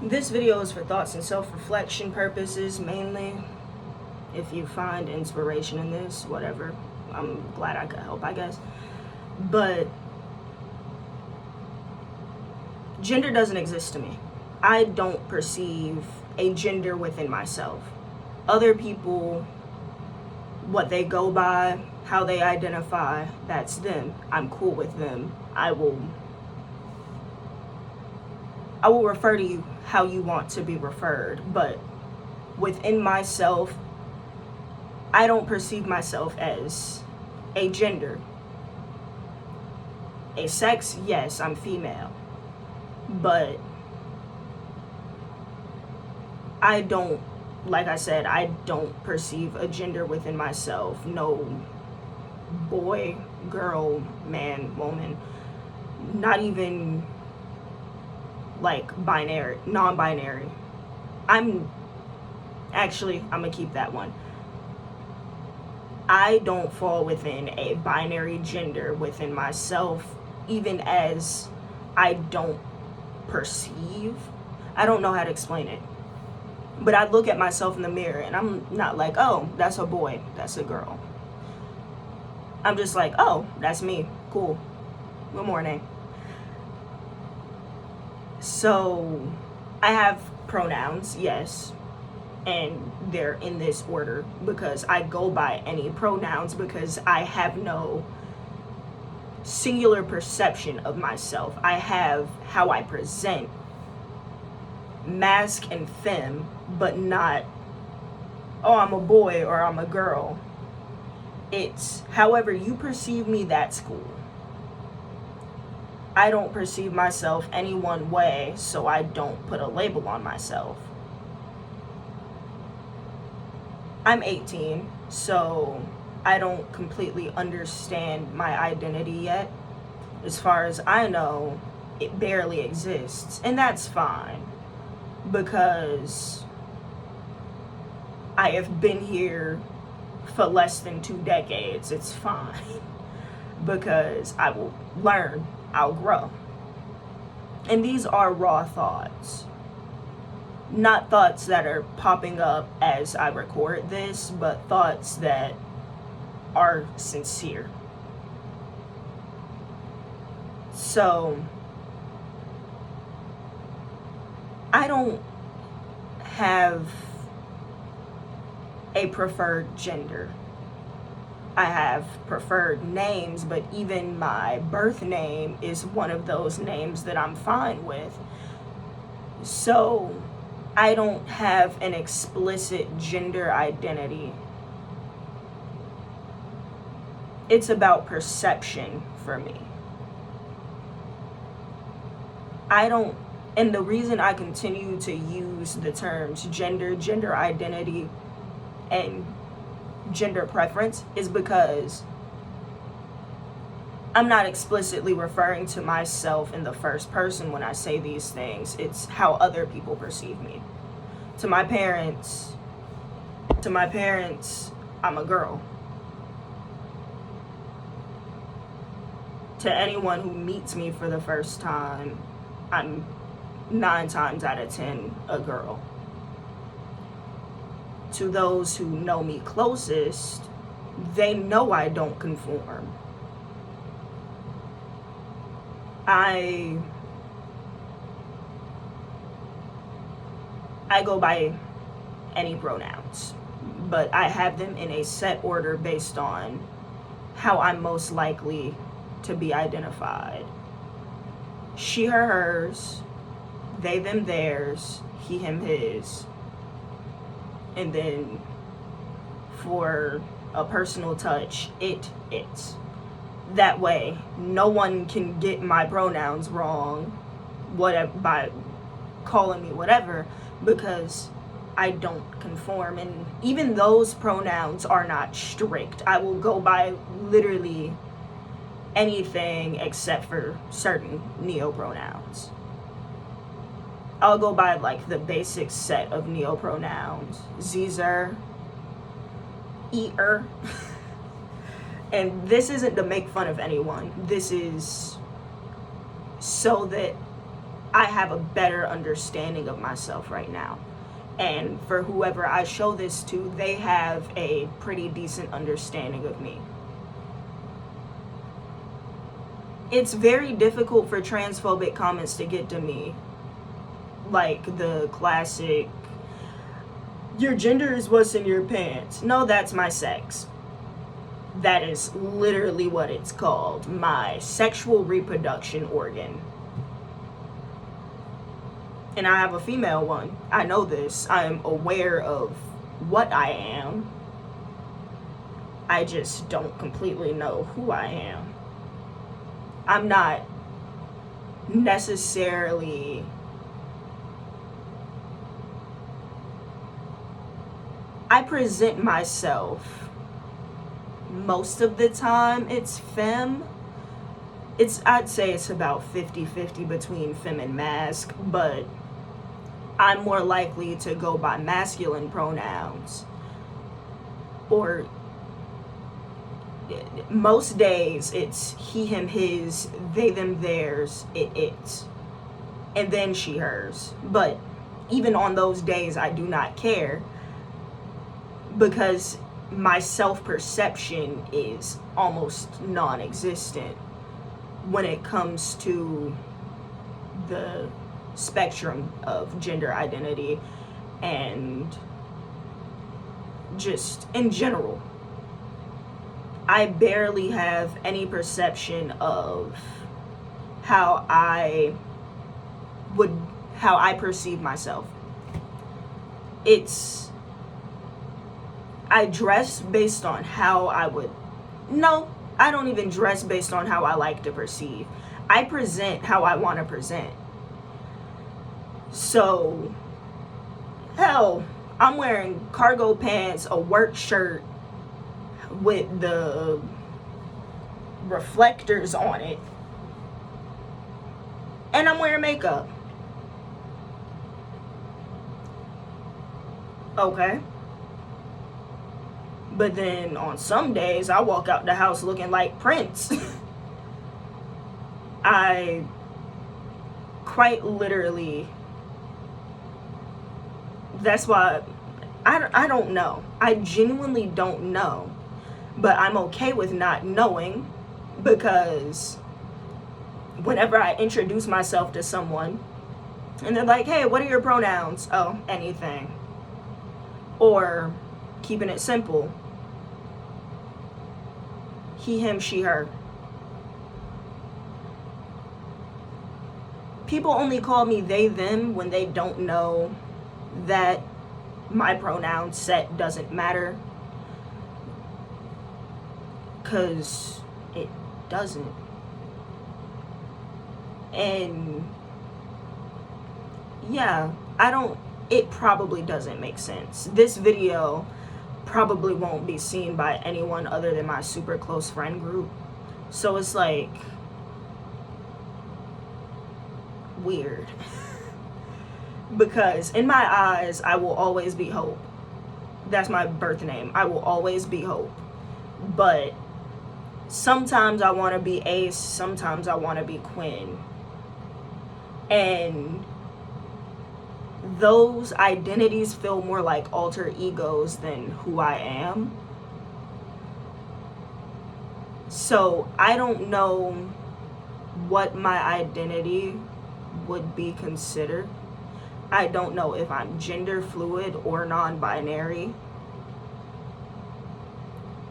This video is for thoughts and self-reflection purposes mainly. If you find inspiration in this, whatever, I'm glad I could help, I guess. But gender doesn't exist to me. I don't perceive a gender within myself. Other people, what they go by, how they identify, that's them. I'm cool with them. I will refer to you how you want to be referred, but within myself, I don't perceive myself as a gender. A sex, yes, I'm female, but I don't, like I said, I don't perceive a gender within myself. No boy, girl, man, woman, not even like binary, non-binary. I'm gonna keep that one. I don't fall within a binary gender within myself, even as I don't perceive. I don't know how to explain it. But I look at myself in the mirror and I'm not like, oh, that's a boy, that's a girl. I'm just like, oh, that's me, cool, good morning. So I have pronouns, yes, and they're in this order because I go by any pronouns because I have no singular perception of myself. I have how I present, masc and femme, but not, oh, I'm a boy or I'm a girl. It's however you perceive me, that's cool. I don't perceive myself any one way, so I don't put a label on myself. I'm 18, so I don't completely understand my identity yet. As far as I know, it barely exists, and that's fine, because I have been here for less than 2 decades. It's fine, because I will learn, I'll grow. And these are raw thoughts. Not thoughts that are popping up as I record this, but thoughts that are sincere. So, I don't have a preferred gender. I have preferred names, but even my birth name is one of those names that I'm fine with. So, I don't have an explicit gender identity. It's about perception for me. And the reason I continue to use the terms gender identity, and gender preference is because I'm not explicitly referring to myself in the first person when I say these things. It's how other people perceive me. To my parents, I'm a girl. To anyone who meets me for the first time, I'm 9 times out of 10 a girl. To those who know me closest, they know I don't conform. I go by any pronouns, but I have them in a set order based on how I'm most likely to be identified. She, her, hers, they, them, theirs, he, him, his. And then for a personal touch, it's. That way, no one can get my pronouns wrong, whatever, by calling me whatever, because I don't conform. And even those pronouns are not strict. I will go by literally anything except for certain neopronouns. I'll go by like the basic set of neopronouns: Zer, ear. And this isn't to make fun of anyone. This is so that I have a better understanding of myself right now. And for whoever I show this to, they have a pretty decent understanding of me. It's very difficult for transphobic comments to get to me. Like the classic, your gender is what's in your pants. No, that's my sex. That is literally what it's called. My sexual reproduction organ. And I have a female one. I know this. I am aware of what I am. I just don't completely know who I am. I'm not necessarily I present myself most of the time it's femme. I'd say it's about 50-50 between femme and masc, but I'm more likely to go by masculine pronouns. Or most days it's he, him, his, they, them, theirs, it, and then she, hers. But even on those days I do not care, because my self-perception is almost non-existent when it comes to the spectrum of gender identity and just in general. I barely have any perception of how I perceive myself. I dress based on how I don't even dress based on how I like to perceive. I present how I want to present. So, hell, I'm wearing cargo pants, a work shirt with the reflectors on it, and I'm wearing makeup. Okay. But then on some days, I walk out the house looking like Prince. I quite literally, that's why, I don't know. I genuinely don't know. But I'm okay with not knowing, because whenever I introduce myself to someone, and they're like, hey, what are your pronouns? Oh, anything. Or, keeping it simple, he, him, she, her. People only call me they, them when they don't know that my pronoun set doesn't matter. Because it doesn't. And yeah, it probably doesn't make sense. This video probably won't be seen by anyone other than my super close friend group. So it's like weird. Because in my eyes, I will always be Hope. That's my birth name. I will always be Hope. But sometimes I want to be Ace, sometimes I want to be Quinn. And those identities feel more like alter egos than who I am. So I don't know what my identity would be considered. I don't know if I'm gender fluid or non-binary,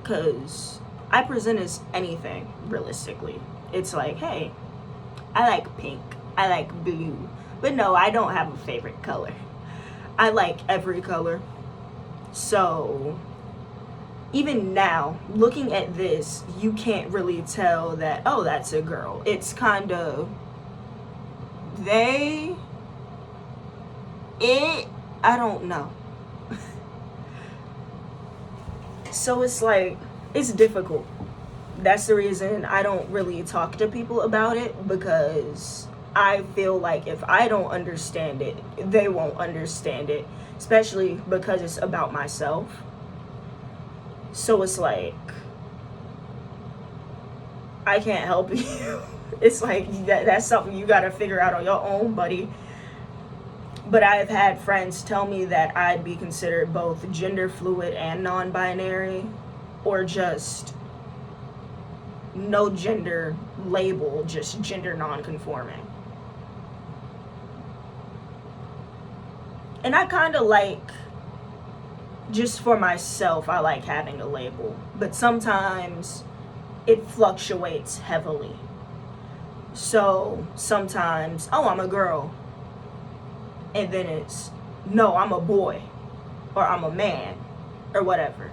because I present as anything, realistically. It's like, hey, I like pink, I like blue. But no, I don't have a favorite color. I like every color. So, even now, looking at this, you can't really tell that, oh, that's a girl. It's kind of, I don't know. So it's like, it's difficult. That's the reason I don't really talk to people about it, because I feel like if I don't understand it, they won't understand it, especially because it's about myself. So it's like, I can't help you. It's like that's something you gotta figure out on your own, buddy. But I've had friends tell me that I'd be considered both gender fluid and non-binary, or just no gender label, just gender non-conforming. And I kind of like, just for myself, I like having a label, but sometimes it fluctuates heavily. So sometimes, oh, I'm a girl, and then it's, no, I'm a boy, or I'm a man, or whatever.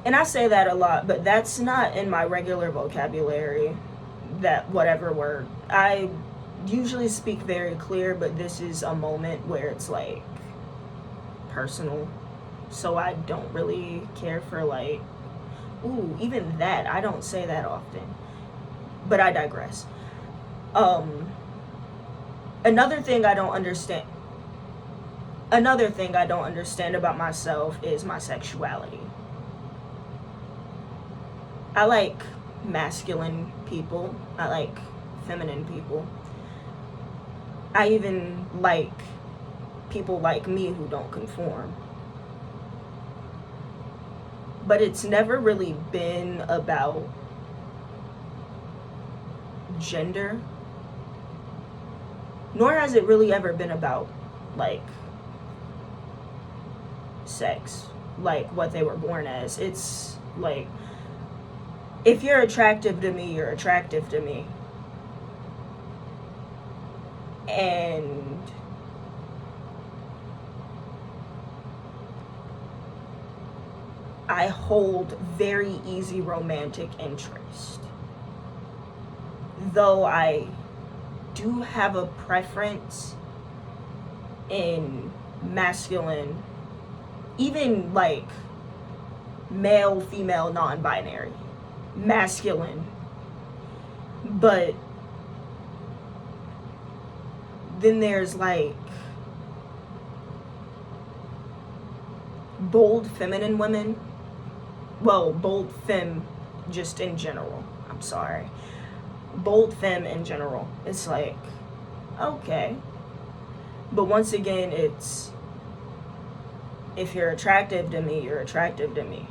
And I say that a lot, but that's not in my regular vocabulary, that whatever word. I usually speak very clear, but this is a moment where it's like personal. So I don't really care for like, ooh, even that. I don't say that often. But I digress. Another thing I don't understand about myself is my sexuality. I like masculine people. I like feminine people. I even like people like me who don't conform. But it's never really been about gender. Nor has it really ever been about, like, sex. Like, what they were born as. It's, like, if you're attractive to me, you're attractive to me. And I hold very easy romantic interest. Though I do have a preference in masculine, even like male, female, non-binary, masculine, but then there's like bold feminine women, well, bold femme just in general, I'm sorry, bold femme in general. It's like, okay, but once again, it's, if you're attractive to me, you're attractive to me.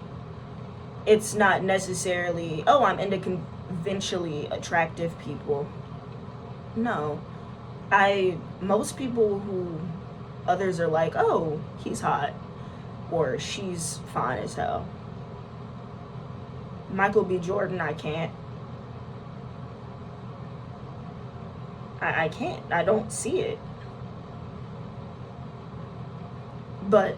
It's not necessarily, oh, I'm into conventionally attractive people. No. Most people who others are like, oh, he's hot, or she's fine as hell. Michael B. Jordan, I can't. I can't. I don't see it. But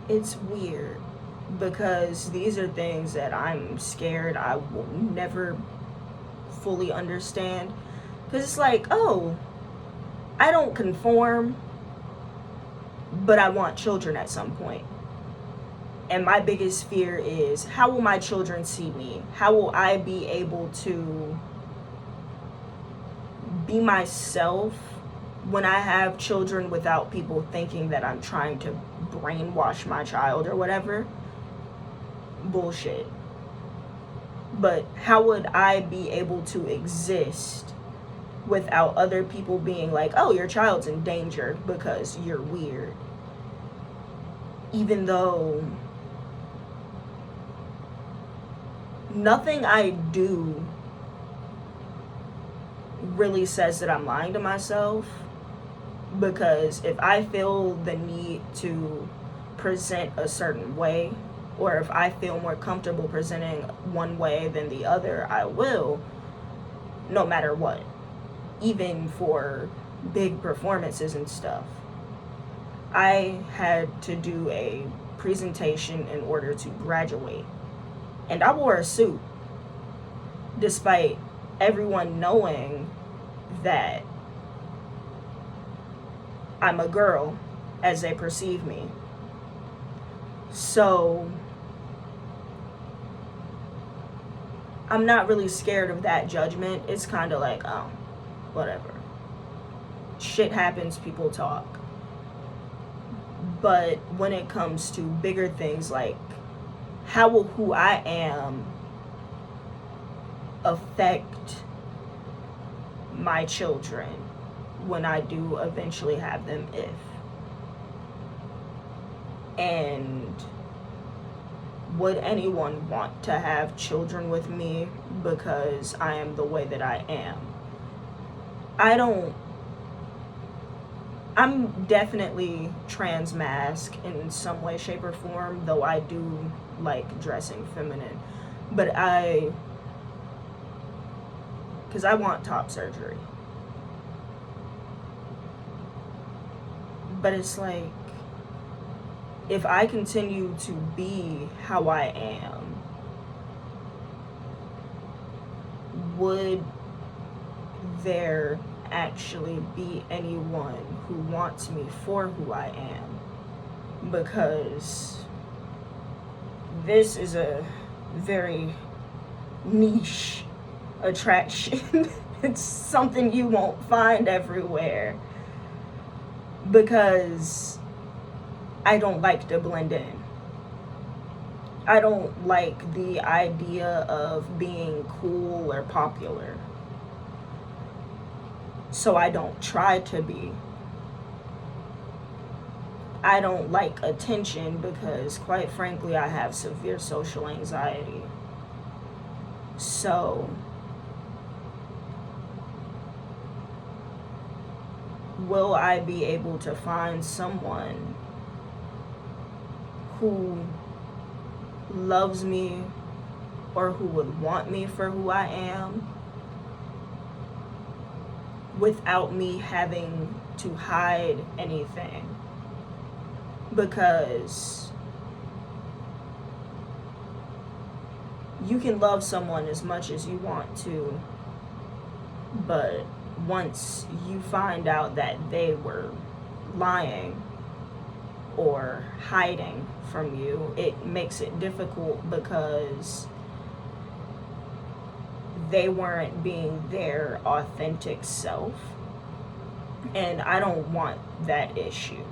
it's weird because these are things that I'm scared I will never fully understand. Because it's like, oh, I don't conform, but I want children at some point. And my biggest fear is, how will my children see me? How will I be able to be myself when I have children without people thinking that I'm trying to brainwash my child or whatever? Bullshit. But how would I be able to exist without other people being like, oh, your child's in danger because you're weird? Even though nothing I do really says that I'm lying to myself, because if I feel the need to present a certain way, or if I feel more comfortable presenting one way than the other, I will, no matter what, even for big performances and stuff. I had to do a presentation in order to graduate, and I wore a suit despite everyone knowing that I'm a girl as they perceive me. So I'm not really scared of that judgment. It's kind of like, oh, whatever. Shit happens, people talk. But when it comes to bigger things like how will who I am affect my children when I do eventually have them, if? And would anyone want to have children with me because I am the way that I am? I'm definitely trans masc in some way, shape, or form, though I do like dressing feminine. But because I want top surgery. But it's like, if I continue to be how I am, would there actually be anyone who wants me for who I am? Because this is a very niche attraction. It's something you won't find everywhere, because I don't like to blend in. I don't like the idea of being cool or popular, so I don't try to be. I don't like attention because, quite frankly, I have severe social anxiety. So will I be able to find someone who loves me or who would want me for who I am without me having to hide anything? Because you can love someone as much as you want to, but once you find out that they were lying or hiding from you, it makes it difficult, because they weren't being their authentic self. And I don't want that issue.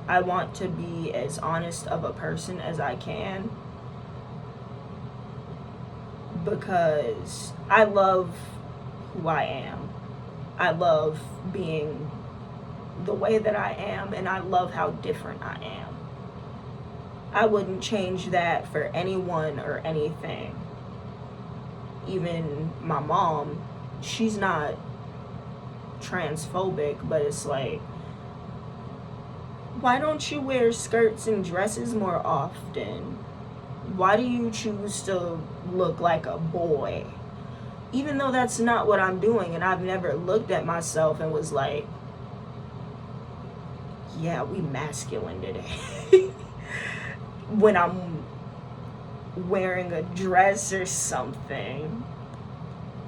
I want to be as honest of a person as I can, because I love who I am. I love being the way that I am, and I love how different I am. I wouldn't change that for anyone or anything. Even my mom, she's not transphobic, but it's like, why don't you wear skirts and dresses more often? Why do you choose to look like a boy? Even though that's not what I'm doing, and I've never looked at myself and was like, yeah, we masculine today. When I'm wearing a dress or something.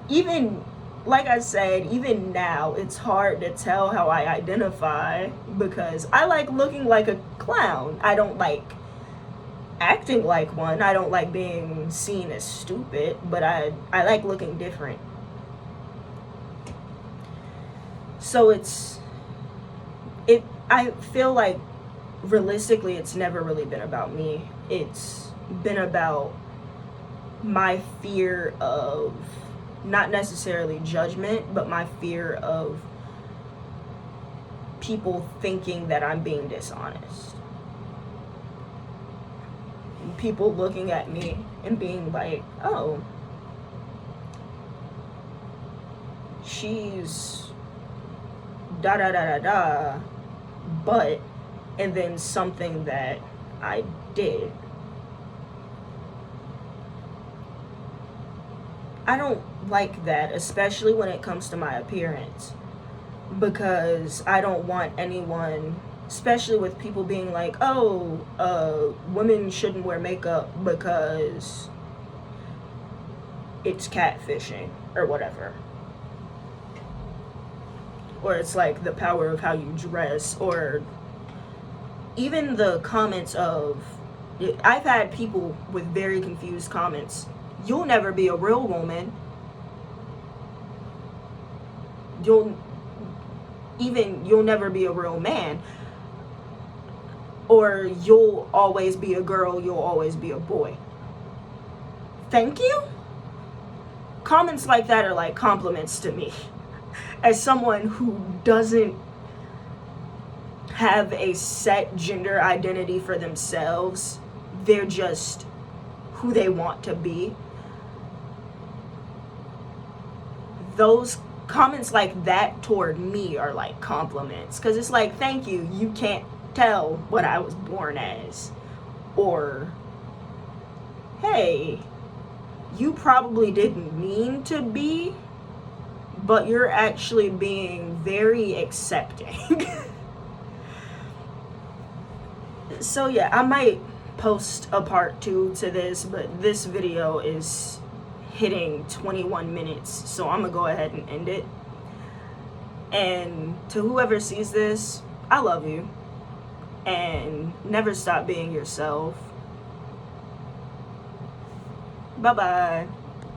Even, like I said, even now, it's hard to tell how I identify, because I like looking like a clown. I don't like acting like one. I don't like being seen as stupid, but I like looking different. So I feel like realistically it's never really been about me. It's been about my fear of, not necessarily judgment, but my fear of people thinking that I'm being dishonest. People looking at me and being like, oh, she's da da da da da, but, and then something that I did. I don't like that, especially when it comes to my appearance, because I don't want anyone, especially with people being like, oh, women shouldn't wear makeup because it's catfishing or whatever. Or it's like the power of how you dress, or even the comments of, I've had people with very confused comments. You'll never be a real woman. You'll never be a real man. Or you'll always be a girl, you'll always be a boy. thank you. Comments like that are like compliments to me. As someone who doesn't have a set gender identity for themselves, they're just who they want to be. Those comments like that toward me are like compliments, because it's like, thank you, you can't tell what I was born as. Or, hey, you probably didn't mean to be, but you're actually being very accepting. So yeah, I might post a part 2 to this, but this video is hitting 21 minutes, so I'm gonna go ahead and end it. And to whoever sees this, I love you, and never stop being yourself. Bye bye.